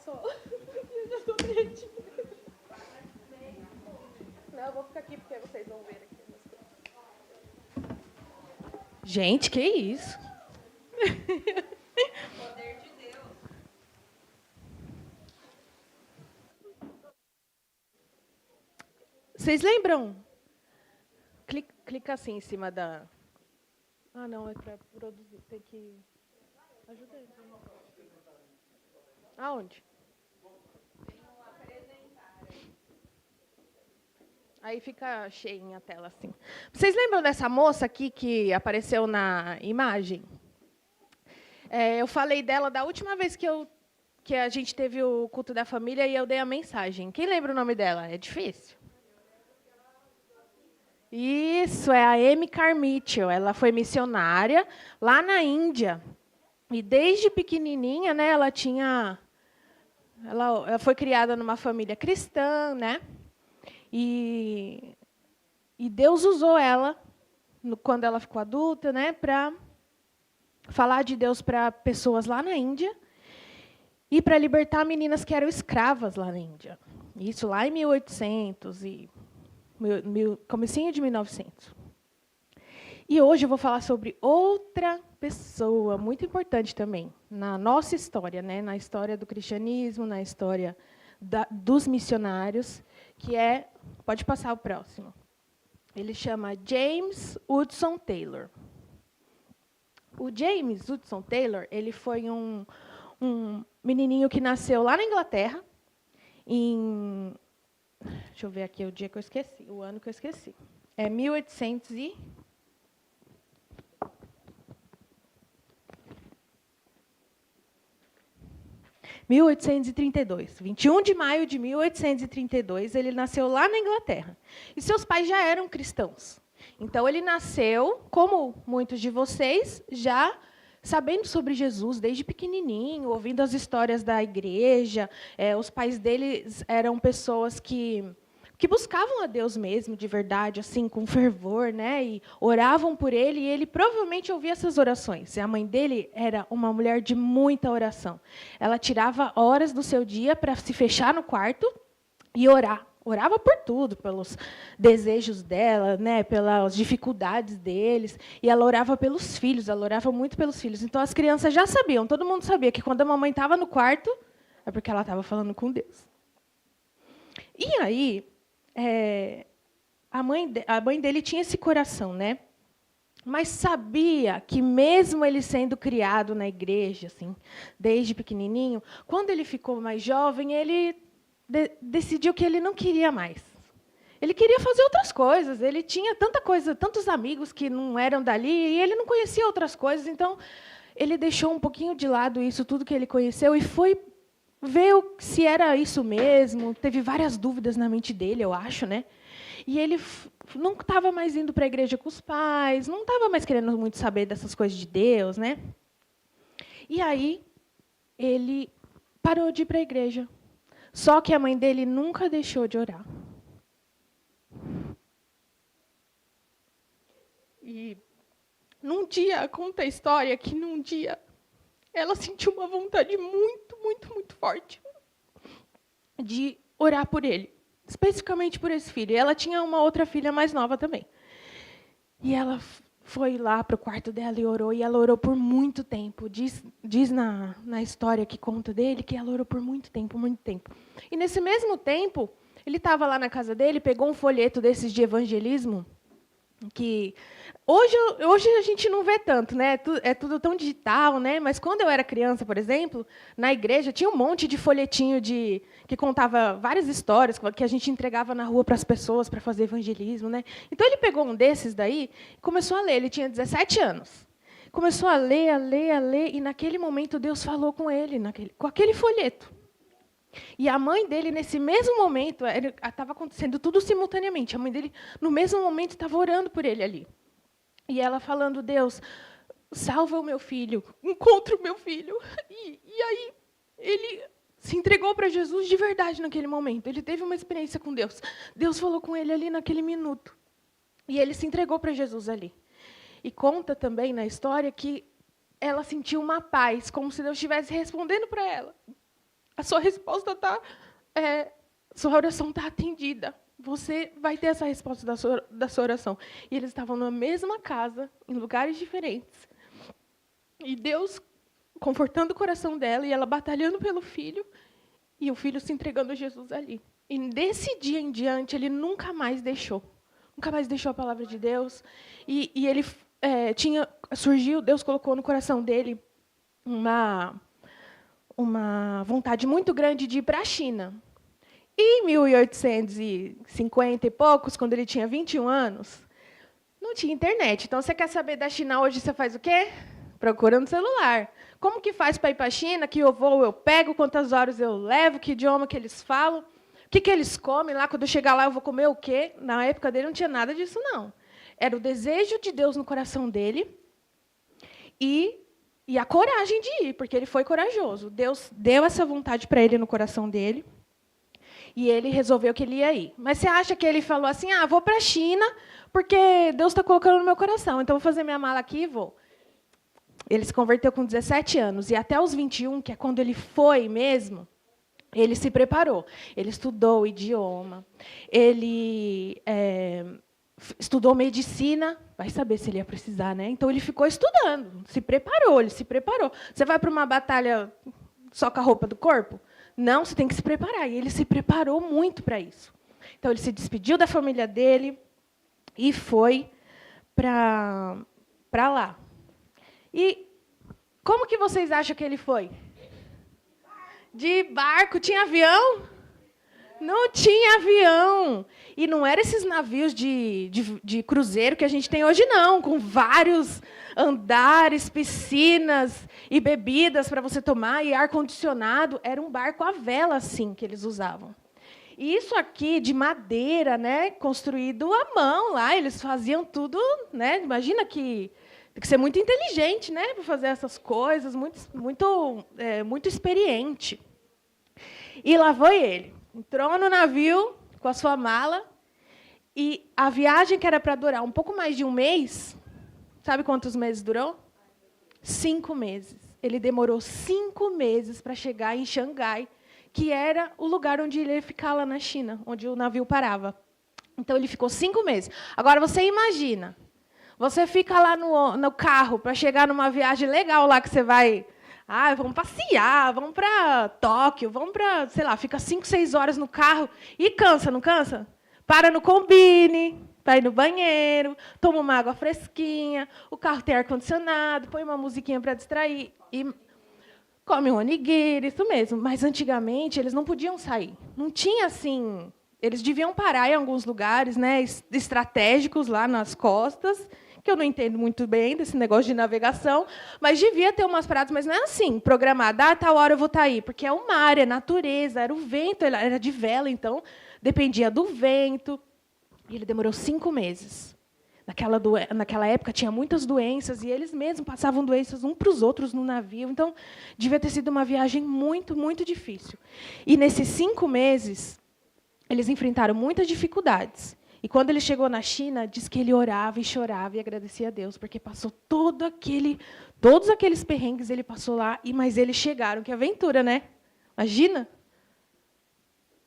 sol. Eu já estou derretida. Não, eu vou ficar aqui porque vocês vão ver aqui. Gente, que isso? Poder de Deus. Vocês lembram? Clica assim em cima da... Ah, não, é para produzir. Tem que... Ajuda aí. Aonde? Aí fica cheinha a tela assim. Vocês lembram dessa moça aqui que apareceu na imagem? Eu falei dela da última vez que a gente teve o culto da família e eu dei a mensagem. Quem lembra o nome dela? É difícil. Isso, é a Amy Carmichael. Ela foi missionária lá na Índia. E desde pequenininha, né, ela foi criada numa família cristã, né? E Deus usou ela quando ela ficou adulta, né, para falar de Deus para pessoas lá na Índia e para libertar meninas que eram escravas lá na Índia. Isso lá em 1800 e comecinho de 1900. E hoje eu vou falar sobre outra pessoa muito importante também na nossa história, né, na história do cristianismo, na história dos missionários, que é, pode passar o próximo. Ele chama James Hudson Taylor. O James Hudson Taylor, ele foi um menininho que nasceu lá na Inglaterra, deixa eu ver aqui o dia que eu esqueci, o ano que eu esqueci. É 1832. 21 de maio de 1832, ele nasceu lá na Inglaterra. E seus pais já eram cristãos. Então, ele nasceu, como muitos de vocês, já sabendo sobre Jesus desde pequenininho, ouvindo as histórias da igreja. Os pais dele eram pessoas que buscavam a Deus mesmo, de verdade, assim, com fervor, né? E oravam por ele, e ele provavelmente ouvia essas orações. E a mãe dele era uma mulher de muita oração. Ela tirava horas do seu dia para se fechar no quarto e orar. Orava por tudo, pelos desejos dela, né, pelas dificuldades deles. E ela orava pelos filhos, ela orava muito pelos filhos. Então, as crianças já sabiam, todo mundo sabia que quando a mamãe estava no quarto, é porque ela estava falando com Deus. E aí, a mãe dele tinha esse coração, né? Mas sabia que, mesmo ele sendo criado na igreja, assim, desde pequenininho, quando ele ficou mais jovem, ele decidiu que ele não queria mais. Ele queria fazer outras coisas. Ele tinha tanta coisa, tantos amigos que não eram dali, e ele não conhecia outras coisas. Então, ele deixou um pouquinho de lado isso tudo que ele conheceu e foi ver se era isso mesmo. Teve várias dúvidas na mente dele, eu acho, né? E ele não estava mais indo para a igreja com os pais, não estava mais querendo muito saber dessas coisas de Deus, né? E aí ele parou de ir para a igreja. Só que a mãe dele nunca deixou de orar. E num dia, conta a história que num dia ela sentiu uma vontade muito, muito, muito forte de orar por ele, especificamente por esse filho. E ela tinha uma outra filha mais nova também. E ela foi lá para o quarto dela e orou, e ela orou por muito tempo. Diz na história que conta dele que ela orou por muito tempo, muito tempo. E, nesse mesmo tempo, ele estava lá na casa dele, pegou um folheto desses de evangelismo, que hoje a gente não vê tanto, né? É tudo tão digital, né? Mas quando eu era criança, por exemplo, na igreja tinha um monte de folhetinho que contava várias histórias que a gente entregava na rua para as pessoas para fazer evangelismo, né? Então ele pegou um desses daí e começou a ler. Ele tinha 17 anos. Começou a ler, a ler, a ler, e naquele momento Deus falou com ele, com aquele folheto. E a mãe dele, nesse mesmo momento, estava acontecendo tudo simultaneamente. A mãe dele, no mesmo momento, estava orando por ele ali. E ela falando: Deus, salva o meu filho, encontra o meu filho. E aí, ele se entregou para Jesus de verdade naquele momento. Ele teve uma experiência com Deus. Deus falou com ele ali naquele minuto. E ele se entregou para Jesus ali. E conta também na história que ela sentiu uma paz, como se Deus estivesse respondendo para ela. a sua resposta está... sua oração está atendida. Você vai ter essa resposta da sua oração. E eles estavam na mesma casa, em lugares diferentes. E Deus confortando o coração dela, e ela batalhando pelo filho, e o filho se entregando a Jesus ali. E desse dia em diante, ele nunca mais deixou a palavra de Deus. E ele surgiu, Deus colocou no coração dele uma vontade muito grande de ir para a China. E em 1850 e poucos, quando ele tinha 21 anos, não tinha internet. Então, você quer saber da China hoje, você faz o quê? Procura no celular. Como que faz para ir para a China? Que eu vou, eu pego, quantas horas eu levo, que idioma que eles falam, o que eles comem lá, quando eu chegar lá eu vou comer o quê? Na época dele não tinha nada disso, não. Era o desejo de Deus no coração dele e a coragem de ir, porque ele foi corajoso. Deus deu essa vontade para ele no coração dele. E ele resolveu que ele ia ir. Mas você acha que ele falou assim, vou para a China, porque Deus está colocando no meu coração, então vou fazer minha mala aqui e vou. Ele se converteu com 17 anos, e até os 21, que é quando ele foi mesmo, ele se preparou. Ele estudou o idioma, ele estudou medicina, vai saber se ele ia precisar, né? Então, ele ficou estudando, ele se preparou. Você vai para uma batalha só com a roupa do corpo? Não, você tem que se preparar. E ele se preparou muito para isso. Então, ele se despediu da família dele e foi para lá. E como que vocês acham que ele foi? De barco? Tinha avião? Não tinha avião. E não eram esses navios de cruzeiro que a gente tem hoje, não, com vários andares, piscinas e bebidas para você tomar e ar-condicionado. Era um barco à vela, assim, que eles usavam. E isso aqui, de madeira, né, construído à mão lá, eles faziam tudo, né? Imagina que tem que ser muito inteligente, né, para fazer essas coisas, muito experiente. E lá foi ele. Entrou no navio com a sua mala, e a viagem que era para durar um pouco mais de um mês, sabe quantos meses durou? 5 meses. Ele demorou 5 meses para chegar em Xangai, que era o lugar onde ele ia ficar lá na China, onde o navio parava. Então, ele ficou 5 meses. Agora, você imagina, você fica lá no carro para chegar numa viagem legal lá que você vai... vamos passear, vamos para Tóquio, vamos para, sei lá, fica 5, 6 horas no carro e cansa, não cansa? Para no Combine, para ir no banheiro, toma uma água fresquinha, o carro tem ar-condicionado, põe uma musiquinha para distrair e come um onigiri, isso mesmo. Mas, antigamente, eles não podiam sair. Não tinha, assim... Eles deviam parar em alguns lugares, né, estratégicos lá nas costas, que eu não entendo muito bem desse negócio de navegação, mas devia ter umas paradas, mas não é assim, programada, tal hora eu vou estar aí, porque é o mar, é natureza, era o vento, era de vela, então dependia do vento. E ele demorou 5 meses. Naquela época tinha muitas doenças, e eles mesmos passavam doenças uns para os outros no navio, então devia ter sido uma viagem muito, muito difícil. E nesses 5 meses, eles enfrentaram muitas dificuldades. E quando ele chegou na China, diz que ele orava e chorava e agradecia a Deus, porque passou todos aqueles perrengues ele passou lá, mas eles chegaram. Que aventura, né? Imagina?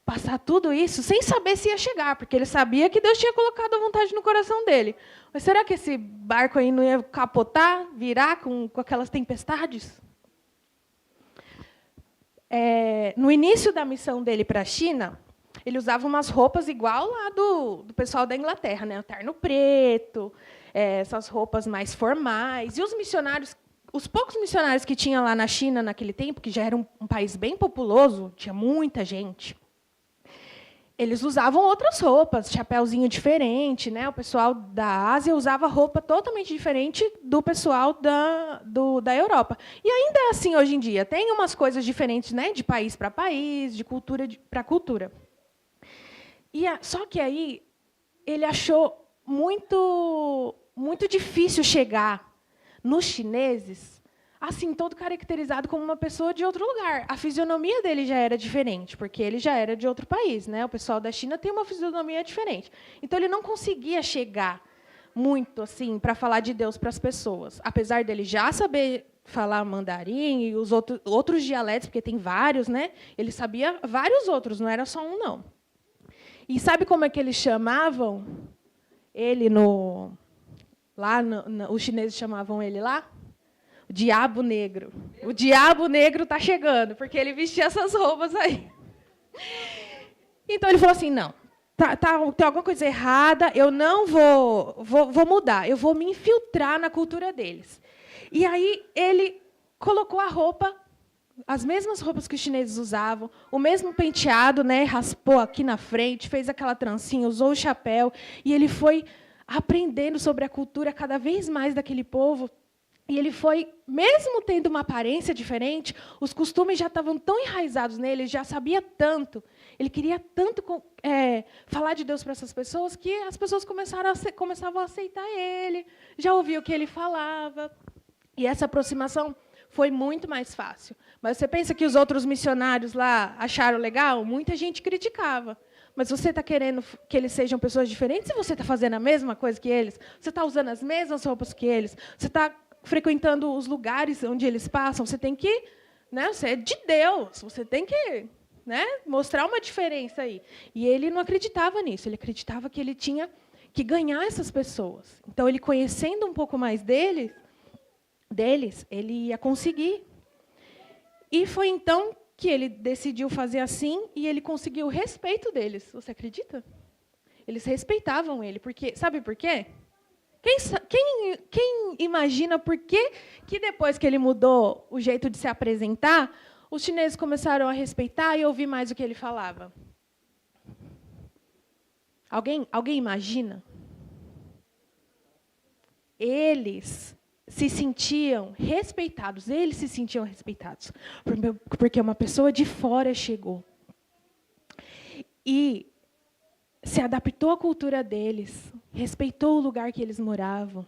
Passar tudo isso sem saber se ia chegar, porque ele sabia que Deus tinha colocado a vontade no coração dele. Mas será que esse barco aí não ia capotar, virar com aquelas tempestades? No início da missão dele para a China, ele usava umas roupas igual lá do pessoal da Inglaterra, né? O terno preto, essas roupas mais formais. E os missionários, os poucos missionários que tinha lá na China naquele tempo, que já era um país bem populoso, tinha muita gente, eles usavam outras roupas, chapéuzinho diferente, né? O pessoal da Ásia usava roupa totalmente diferente do pessoal da Europa. E ainda é assim hoje em dia. Tem umas coisas diferentes, né? De país para país, de cultura para cultura. Só que aí ele achou muito difícil chegar nos chineses assim, todo caracterizado como uma pessoa de outro lugar. A fisionomia dele já era diferente, porque ele já era de outro país, né? O pessoal da China tem uma fisionomia diferente. Então, ele não conseguia chegar muito assim para falar de Deus para as pessoas. Apesar dele já saber falar mandarim e os outros dialetos, porque tem vários, né? Ele sabia vários outros, não era só um, não. E sabe como é que eles chamavam ele os chineses chamavam ele lá? O Diabo Negro. O Diabo Negro está chegando, porque ele vestia essas roupas aí. Então ele falou assim, não, tem alguma coisa errada, eu não vou mudar, eu vou me infiltrar na cultura deles. E aí ele colocou a roupa, as mesmas roupas que os chineses usavam, o mesmo penteado, né, raspou aqui na frente, fez aquela trancinha, usou o chapéu, e ele foi aprendendo sobre a cultura cada vez mais daquele povo. E ele foi, mesmo tendo uma aparência diferente, os costumes já estavam tão enraizados nele, ele já sabia tanto, ele queria tanto falar de Deus para essas pessoas, que as pessoas começavam a aceitar ele, já ouviam o que ele falava. E essa aproximação foi muito mais fácil. Mas você pensa que os outros missionários lá acharam legal? Muita gente criticava. Mas você está querendo que eles sejam pessoas diferentes? Se você está fazendo a mesma coisa que eles? Você está usando as mesmas roupas que eles? Você está frequentando os lugares onde eles passam? Você tem que, né, você é de Deus, você tem que, né, mostrar uma diferença aí. E ele não acreditava nisso, ele acreditava que ele tinha que ganhar essas pessoas. Então, ele conhecendo um pouco mais deles, ele ia conseguir. E foi então que ele decidiu fazer assim e ele conseguiu o respeito deles. Você acredita? Eles respeitavam ele, porque sabe por quê? Quem imagina por que depois que ele mudou o jeito de se apresentar, os chineses começaram a respeitar e ouvir mais o que ele falava? Alguém imagina? Eles se sentiam respeitados, porque uma pessoa de fora chegou e se adaptou à cultura deles, respeitou o lugar que eles moravam.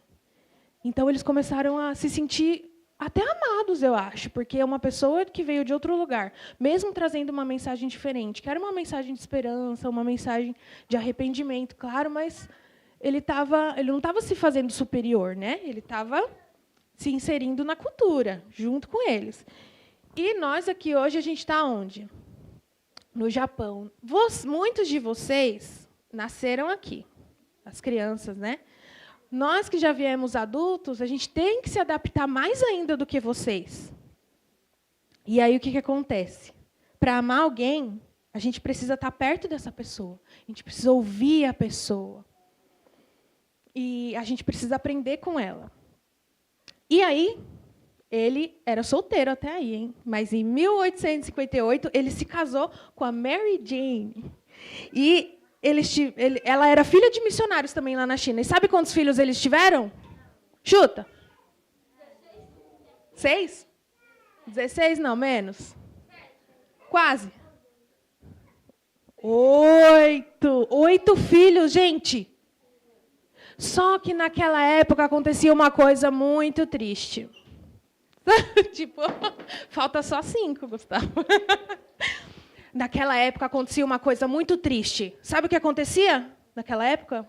Então, eles começaram a se sentir até amados, eu acho, porque é uma pessoa que veio de outro lugar, mesmo trazendo uma mensagem diferente, que era uma mensagem de esperança, uma mensagem de arrependimento, claro, mas ele não estava se fazendo superior, né? Ele estava se inserindo na cultura, junto com eles. E nós aqui hoje, a gente está onde? No Japão. Muitos de vocês nasceram aqui, as crianças, né? Nós que já viemos adultos, a gente tem que se adaptar mais ainda do que vocês. E aí o que acontece? Para amar alguém, a gente precisa estar perto dessa pessoa. A gente precisa ouvir a pessoa. E a gente precisa aprender com ela. E aí, ele era solteiro até aí, hein? Mas em 1858, ele se casou com a Mary Jane. E ela era filha de missionários também lá na China. E sabe quantos filhos eles tiveram? Chuta. 6? 16, não, menos. Quase. 8. 8 filhos, gente. Só que naquela época acontecia uma coisa muito triste. Tipo, falta só 5, Gustavo. Naquela época acontecia uma coisa muito triste. Sabe o que acontecia naquela época?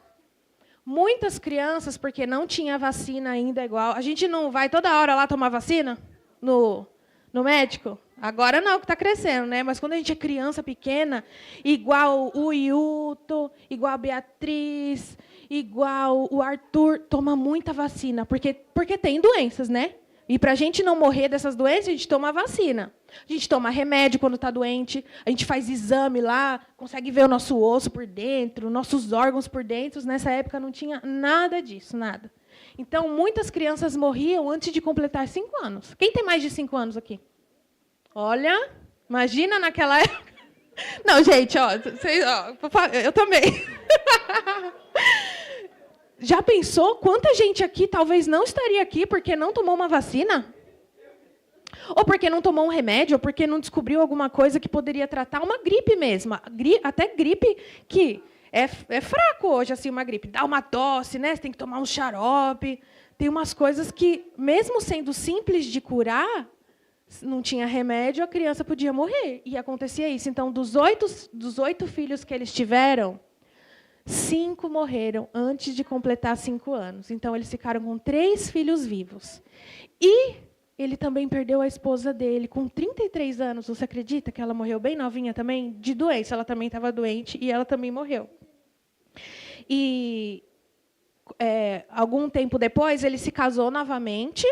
Muitas crianças, porque não tinha vacina ainda igual. A gente não vai toda hora lá tomar vacina no médico? Agora não, que está crescendo, né? Mas quando a gente é criança pequena, igual o Yuto, igual a Beatriz, igual o Arthur, toma muita vacina, porque tem doenças, né? E para a gente não morrer dessas doenças, a gente toma vacina. A gente toma remédio quando está doente, a gente faz exame lá, consegue ver o nosso osso por dentro, nossos órgãos por dentro. Nessa época não tinha nada disso, nada. Então, muitas crianças morriam antes de completar 5 anos. Quem tem mais de 5 anos aqui? Olha, imagina naquela época. Não, gente, eu também. Já pensou quanta gente aqui talvez não estaria aqui porque não tomou uma vacina? Ou porque não tomou um remédio, ou porque não descobriu alguma coisa que poderia tratar uma gripe mesmo. Até gripe que é fraco hoje, assim, uma gripe. Dá uma tosse, né? Você tem que tomar um xarope. Tem umas coisas que, mesmo sendo simples de curar, não tinha remédio, a criança podia morrer. E acontecia isso. Então, dos 8 filhos que eles tiveram, 5 morreram antes de completar 5 anos. Então, eles ficaram com 3 filhos vivos. E ele também perdeu a esposa dele com 33 anos. Você acredita que ela morreu bem novinha também? De doença, ela também estava doente e ela também morreu. E algum tempo depois, ele se casou novamente.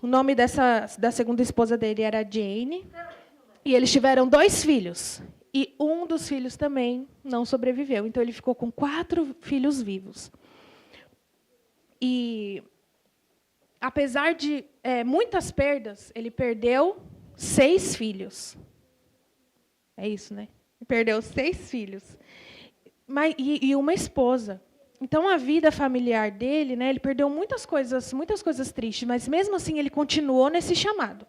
O nome da segunda esposa dele era Jane. E eles tiveram 2 filhos. E um dos filhos também não sobreviveu. Então, ele ficou com 4 filhos vivos. E, apesar de muitas perdas, ele perdeu 6 filhos. É isso, né? Ele perdeu 6 filhos. E uma esposa. Então, a vida familiar dele, né, ele perdeu muitas coisas tristes, mas, mesmo assim, ele continuou nesse chamado.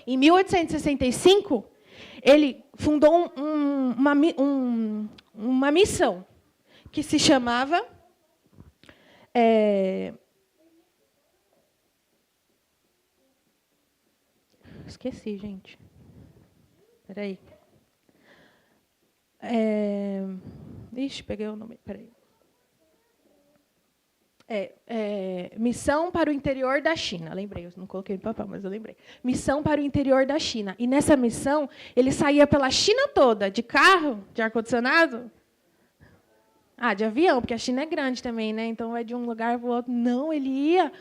Em 1865, ele fundou uma missão que se chamava... Esqueci, gente. Espera aí. Ixi, peguei o nome. Espera aí. Missão para o interior da China. Lembrei, eu não coloquei no papel, mas eu lembrei. Missão para o interior da China. E, nessa missão, ele saía pela China toda, de carro, de ar-condicionado. De avião, porque a China é grande também, né? Então, vai de um lugar para o outro. Não, ele ia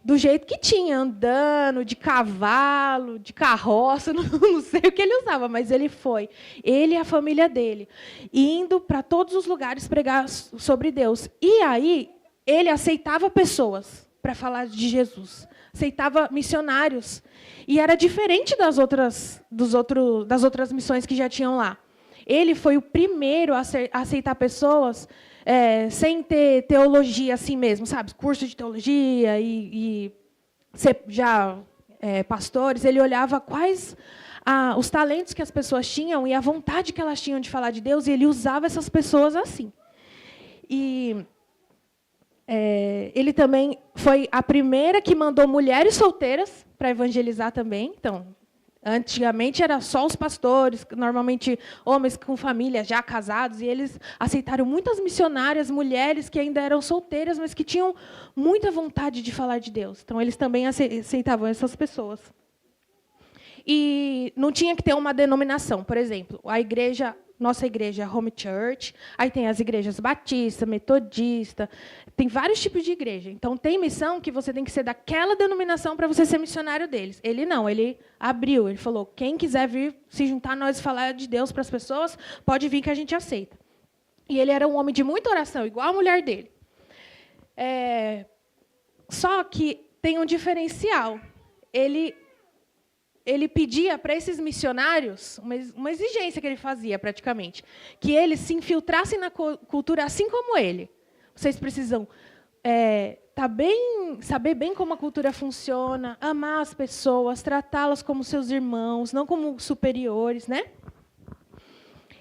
do jeito que tinha, andando, de cavalo, de carroça, não sei o que ele usava, mas ele foi. Ele e a família dele, indo para todos os lugares pregar sobre Deus. E aí, ele aceitava pessoas para falar de Jesus, aceitava missionários. E era diferente das outras missões que já tinham lá. Ele foi o primeiro a aceitar pessoas sem ter teologia assim mesmo, sabe? Curso de teologia e ser já pastores. Ele olhava quais os talentos que as pessoas tinham e a vontade que elas tinham de falar de Deus, e ele usava essas pessoas assim. E ele também foi a primeira que mandou mulheres solteiras para evangelizar também. Então, antigamente era só os pastores, normalmente homens com família já casados, e eles aceitaram muitas missionárias, mulheres que ainda eram solteiras, mas que tinham muita vontade de falar de Deus. Então, eles também aceitavam essas pessoas. E não tinha que ter uma denominação. Por exemplo, nossa igreja Home Church, aí tem as igrejas batista, metodista, tem vários tipos de igreja. Então, tem missão que você tem que ser daquela denominação para você ser missionário deles. Ele não, ele abriu, ele falou, quem quiser vir se juntar a nós e falar de Deus para as pessoas, pode vir que a gente aceita. E ele era um homem de muita oração, igual a mulher dele. Só que tem um diferencial. Ele pedia para esses missionários, uma exigência que ele fazia, praticamente, que eles se infiltrassem na cultura assim como ele. Vocês precisam saber bem como a cultura funciona, amar as pessoas, tratá-las como seus irmãos, não como superiores, né?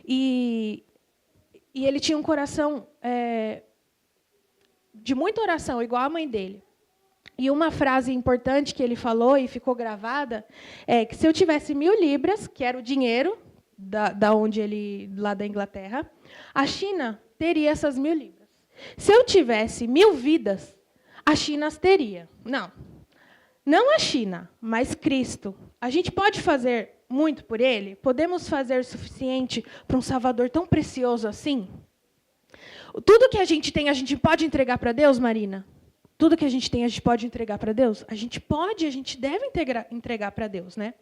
E ele tinha um coração de muita oração, igual a mãe dele. E uma frase importante que ele falou e ficou gravada é que se eu tivesse 1.000 libras, que era o dinheiro lá da Inglaterra, a China teria essas 1.000 libras. Se eu tivesse 1.000 vidas, a China as teria. Não a China, mas Cristo. A gente pode fazer muito por ele? Podemos fazer o suficiente para um Salvador tão precioso assim? Tudo que a gente tem, a gente pode entregar para Deus, Marina? Tudo que a gente tem, a gente pode entregar para Deus? A gente deve entregar para Deus, né?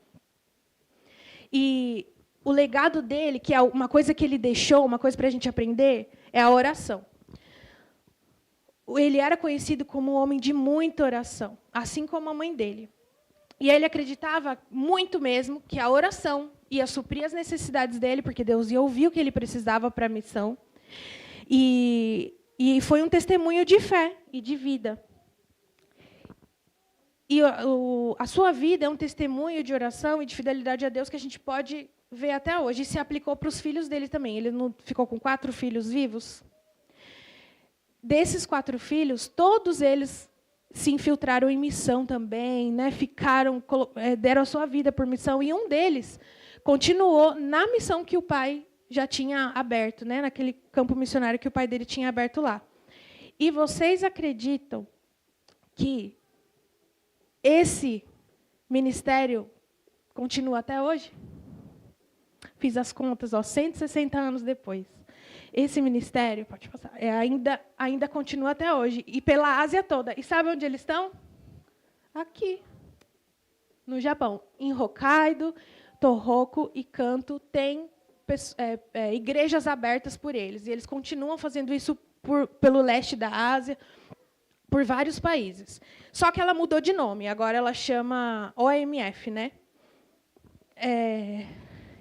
E o legado dele, que é uma coisa que ele deixou, uma coisa para a gente aprender, é a oração. Ele era conhecido como um homem de muita oração, assim como a mãe dele. E ele acreditava muito mesmo que a oração ia suprir as necessidades dele, porque Deus ia ouvir o que ele precisava para a missão. E foi um testemunho de fé e de vida. E a sua vida é um testemunho de oração e de fidelidade a Deus que a gente pode ver até hoje. E se aplicou para os filhos dele também. Ele não ficou com 4 filhos vivos? Desses 4 filhos, todos eles se infiltraram em missão também, né? Deram a sua vida por missão. E um deles continuou na missão que o pai já tinha aberto, né? Naquele campo missionário que o pai dele tinha aberto lá. E vocês acreditam que esse ministério continua até hoje. Fiz as contas, 160 anos depois. Esse ministério, pode passar, ainda continua até hoje. E pela Ásia toda. E sabe onde eles estão? Aqui, no Japão. Em Hokkaido, Tohoku e Kanto, tem igrejas abertas por eles. E eles continuam fazendo isso pelo leste da Ásia, por vários países. Só que ela mudou de nome. Agora ela chama OMF, né?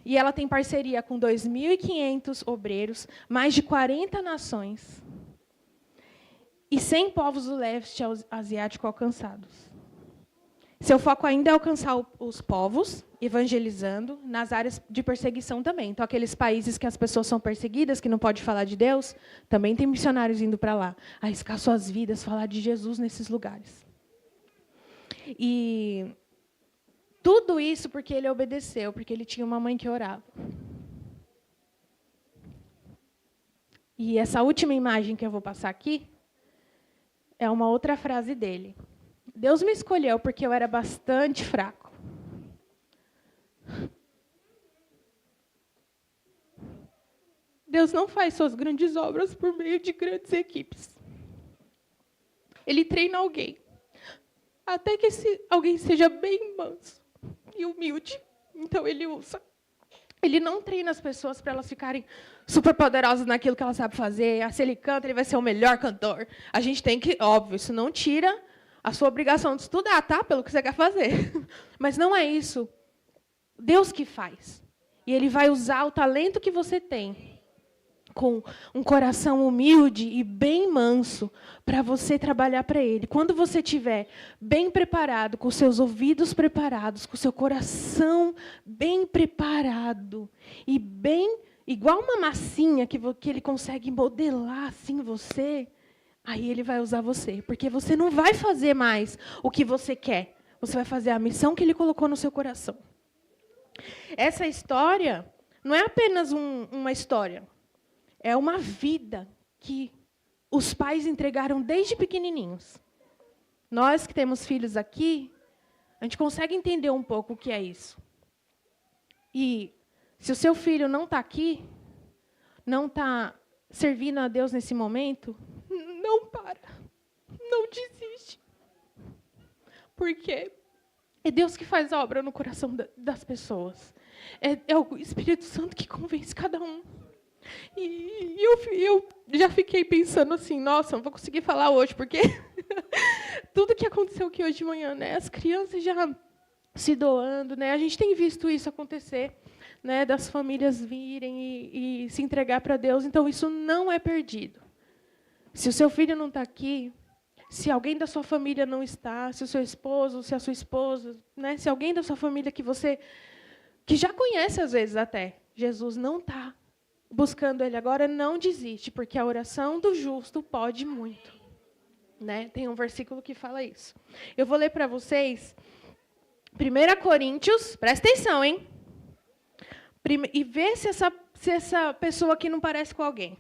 E ela tem parceria com 2.500 obreiros, mais de 40 nações e 100 povos do leste asiático alcançados. Seu foco ainda é alcançar os povos, evangelizando, nas áreas de perseguição também. Então, aqueles países que as pessoas são perseguidas, que não pode falar de Deus, também tem missionários indo para lá, arriscar suas vidas, falar de Jesus nesses lugares. E tudo isso porque ele obedeceu, porque ele tinha uma mãe que orava. E essa última imagem que eu vou passar aqui é uma outra frase dele. Deus me escolheu porque eu era bastante fraco. Deus não faz suas grandes obras por meio de grandes equipes. Ele treina alguém, até que alguém seja bem manso e humilde. Então, ele usa. Ele não treina as pessoas para elas ficarem super poderosas naquilo que elas sabem fazer. Se ele canta, ele vai ser o melhor cantor. A gente tem que, óbvio, isso não tira a sua obrigação de estudar, tá? Pelo que você quer fazer. Mas não é isso. Deus que faz. E ele vai usar o talento que você tem, com um coração humilde e bem manso, para você trabalhar para ele. Quando você estiver bem preparado, com seus ouvidos preparados, com seu coração bem preparado, e bem, igual uma massinha que ele consegue modelar assim você, aí ele vai usar você. Porque você não vai fazer mais o que você quer. Você vai fazer a missão que ele colocou no seu coração. Essa história não é apenas uma história. É uma vida que os pais entregaram desde pequenininhos. Nós que temos filhos aqui, a gente consegue entender um pouco o que é isso. E se o seu filho não está aqui, não está servindo a Deus nesse momento, não para, não desiste. Porque é Deus que faz a obra no coração das pessoas. É o Espírito Santo que convence cada um. E eu já fiquei pensando assim, nossa, não vou conseguir falar hoje, porque tudo que aconteceu aqui hoje de manhã, né? As crianças já se doando, né? A gente tem visto isso acontecer, né? Das famílias virem e se entregar para Deus. Então, isso não é perdido. Se o seu filho não está aqui, se alguém da sua família não está, se o seu esposo, se a sua esposa, né? Se alguém da sua família que já conhece às vezes até, Jesus não está buscando ele agora, não desiste, porque a oração do justo pode muito. Né? Tem um versículo que fala isso. Eu vou ler para vocês 1 Coríntios, presta atenção, hein? E vê se essa pessoa aqui não parece com alguém.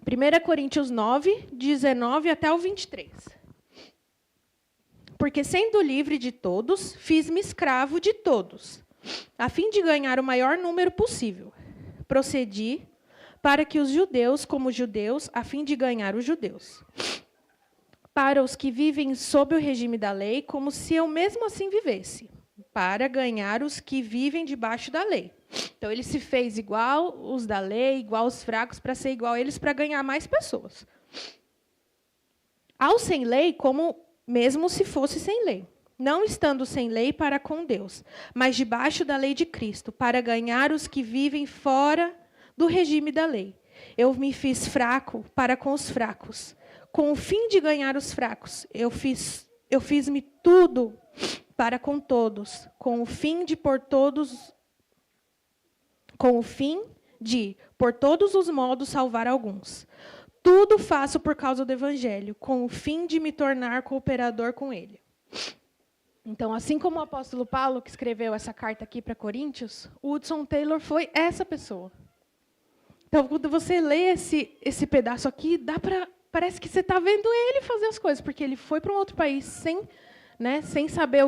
1 Coríntios 9, 19 até o 23. Porque, sendo livre de todos, fiz-me escravo de todos, a fim de ganhar o maior número possível. Procedi para que os judeus, como judeus, a fim de ganhar os judeus. Para os que vivem sob o regime da lei, como se eu mesmo assim vivesse. Para ganhar os que vivem debaixo da lei. Então, ele se fez igual os da lei, igual os fracos, para ser igual a eles, para ganhar mais pessoas. Ao sem lei, como mesmo se fosse sem lei. Não estando sem lei para com Deus, mas debaixo da lei de Cristo, para ganhar os que vivem fora do regime da lei. Eu me fiz fraco para com os fracos, com o fim de ganhar os fracos. Eu fiz-me tudo para com todos, com o fim de por todos os modos salvar alguns. Tudo faço por causa do evangelho, com o fim de me tornar cooperador com ele. Então, assim como o apóstolo Paulo, que escreveu essa carta aqui para Coríntios, o Hudson Taylor foi essa pessoa. Então, quando você lê esse pedaço aqui, parece que você está vendo ele fazer as coisas, porque ele foi para um outro país sem né, sem saber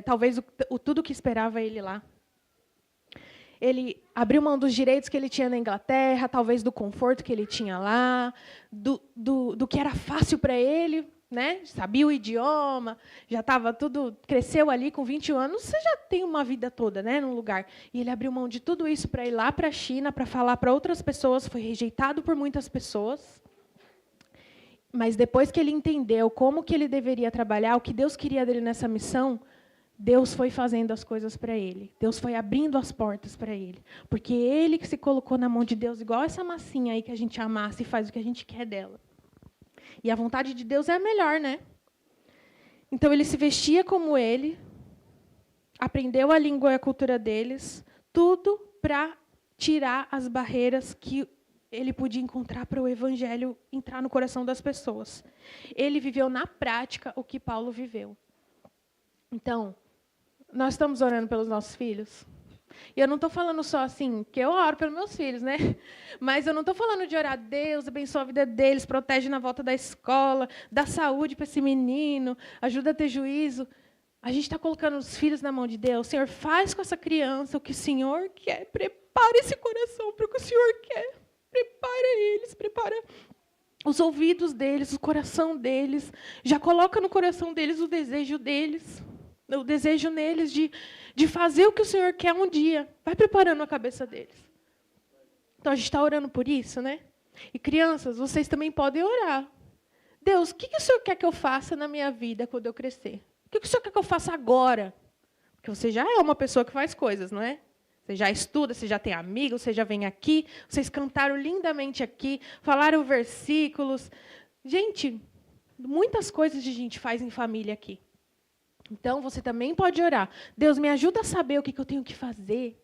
talvez tudo que esperava ele lá. Ele abriu mão dos direitos que ele tinha na Inglaterra, talvez do conforto que ele tinha lá, do que era fácil para ele, né? Sabia o idioma, já estava tudo, cresceu ali com 21 anos, você já tem uma vida toda, né, num lugar. E ele abriu mão de tudo isso para ir lá para a China, para falar para outras pessoas, foi rejeitado por muitas pessoas. Mas depois que ele entendeu como que ele deveria trabalhar, o que Deus queria dele nessa missão, Deus foi fazendo as coisas para ele. Deus foi abrindo as portas para ele. Porque ele que se colocou na mão de Deus, igual essa massinha aí que a gente amassa e faz o que a gente quer dela. E a vontade de Deus é a melhor, né? Então, ele se vestia como ele, aprendeu a língua e a cultura deles, tudo para tirar as barreiras que ele podia encontrar para o evangelho entrar no coração das pessoas. Ele viveu na prática o que Paulo viveu. Então, nós estamos orando pelos nossos filhos. E eu não estou falando só assim, que eu oro pelos meus filhos, né? Mas eu não estou falando de orar, Deus abençoa a vida deles, protege na volta da escola, dá saúde para esse menino, ajuda a ter juízo. A gente está colocando os filhos na mão de Deus. Senhor, faz com essa criança o que o Senhor quer. Prepara esse coração para o que o Senhor quer. Prepara eles, prepara os ouvidos deles, o coração deles. Já coloca no coração deles o desejo deles. O desejo neles de fazer o que o Senhor quer um dia. Vai preparando a cabeça deles. Então, a gente está orando por isso, né? E, crianças, vocês também podem orar. Deus, o que o Senhor quer que eu faça na minha vida quando eu crescer? O que o Senhor quer que eu faça agora? Porque você já é uma pessoa que faz coisas, não é? Você já estuda, você já tem amigos, você já vem aqui, vocês cantaram lindamente aqui, falaram versículos. Gente, muitas coisas a gente faz em família aqui. Então, você também pode orar. Deus, me ajuda a saber o que eu tenho que fazer.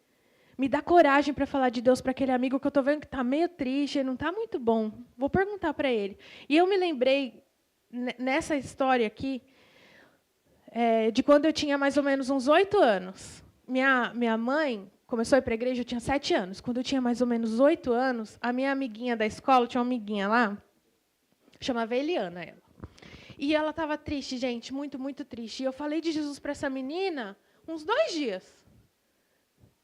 Me dá coragem para falar de Deus para aquele amigo que eu estou vendo que está meio triste, ele não está muito bom. Vou perguntar para ele. E eu me lembrei, nessa história aqui, de quando eu tinha mais ou menos uns 8 anos. Minha mãe começou a ir para a igreja, eu tinha 7 anos. Quando eu tinha mais ou menos 8 anos, a minha amiguinha da escola, tinha uma amiguinha lá, chamava Eliana, ela. E ela estava triste, gente, muito, muito triste. E eu falei de Jesus para essa menina uns 2 dias.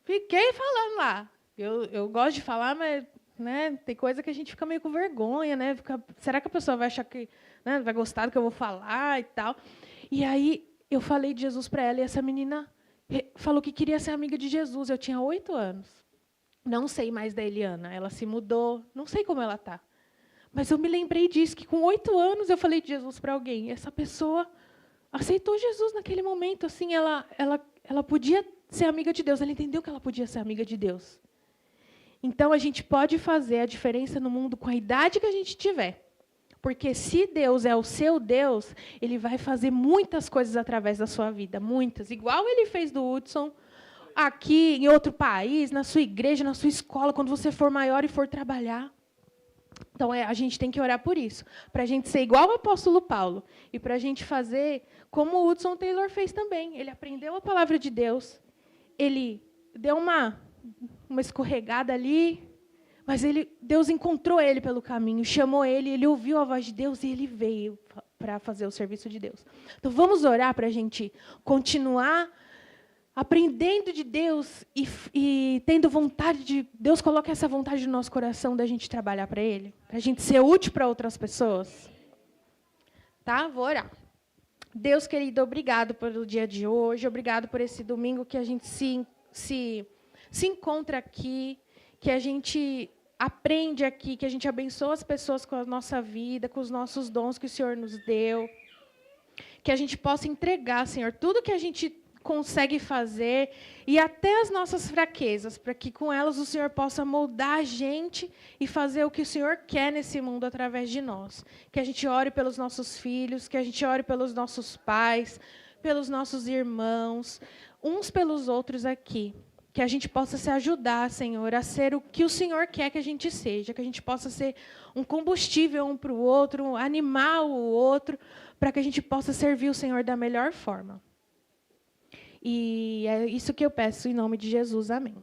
Fiquei falando lá. Eu gosto de falar, mas, né, tem coisa que a gente fica meio com vergonha, né? Será que a pessoa vai achar que, né, vai gostar do que eu vou falar e tal? E aí eu falei de Jesus para ela e essa menina falou que queria ser amiga de Jesus. Eu tinha 8 anos. Não sei mais da Eliana. Ela se mudou. Não sei como ela está. Mas eu me lembrei disso, que com 8 anos eu falei de Jesus para alguém. E essa pessoa aceitou Jesus naquele momento. Assim, ela podia ser amiga de Deus. Ela entendeu que ela podia ser amiga de Deus. Então, a gente pode fazer a diferença no mundo com a idade que a gente tiver. Porque se Deus é o seu Deus, Ele vai fazer muitas coisas através da sua vida. Muitas. Igual Ele fez do Hudson, aqui, em outro país, na sua igreja, na sua escola, quando você for maior e for trabalhar. Então, a gente tem que orar por isso, para a gente ser igual ao apóstolo Paulo, e para a gente fazer como o Hudson Taylor fez também. Ele aprendeu a palavra de Deus, ele deu uma escorregada ali, mas Deus encontrou ele pelo caminho, chamou ele ouviu a voz de Deus e ele veio para fazer o serviço de Deus. Então, vamos orar para a gente continuar aprendendo de Deus e tendo vontade de... Deus coloca essa vontade no nosso coração da gente trabalhar para Ele, para a gente ser útil para outras pessoas. Tá? Vou orar. Deus, querido, obrigado pelo dia de hoje, obrigado por esse domingo que a gente se encontra aqui, que a gente aprende aqui, que a gente abençoa as pessoas com a nossa vida, com os nossos dons que o Senhor nos deu, que a gente possa entregar, Senhor, tudo que a gente consegue fazer e até as nossas fraquezas, para que com elas o Senhor possa moldar a gente e fazer o que o Senhor quer nesse mundo através de nós. Que a gente ore pelos nossos filhos, que a gente ore pelos nossos pais, pelos nossos irmãos, uns pelos outros aqui. Que a gente possa se ajudar, Senhor, a ser o que o Senhor quer que a gente seja, que a gente possa ser um combustível um para o outro, animar o outro, para que a gente possa servir o Senhor da melhor forma. E é isso que eu peço em nome de Jesus. Amém.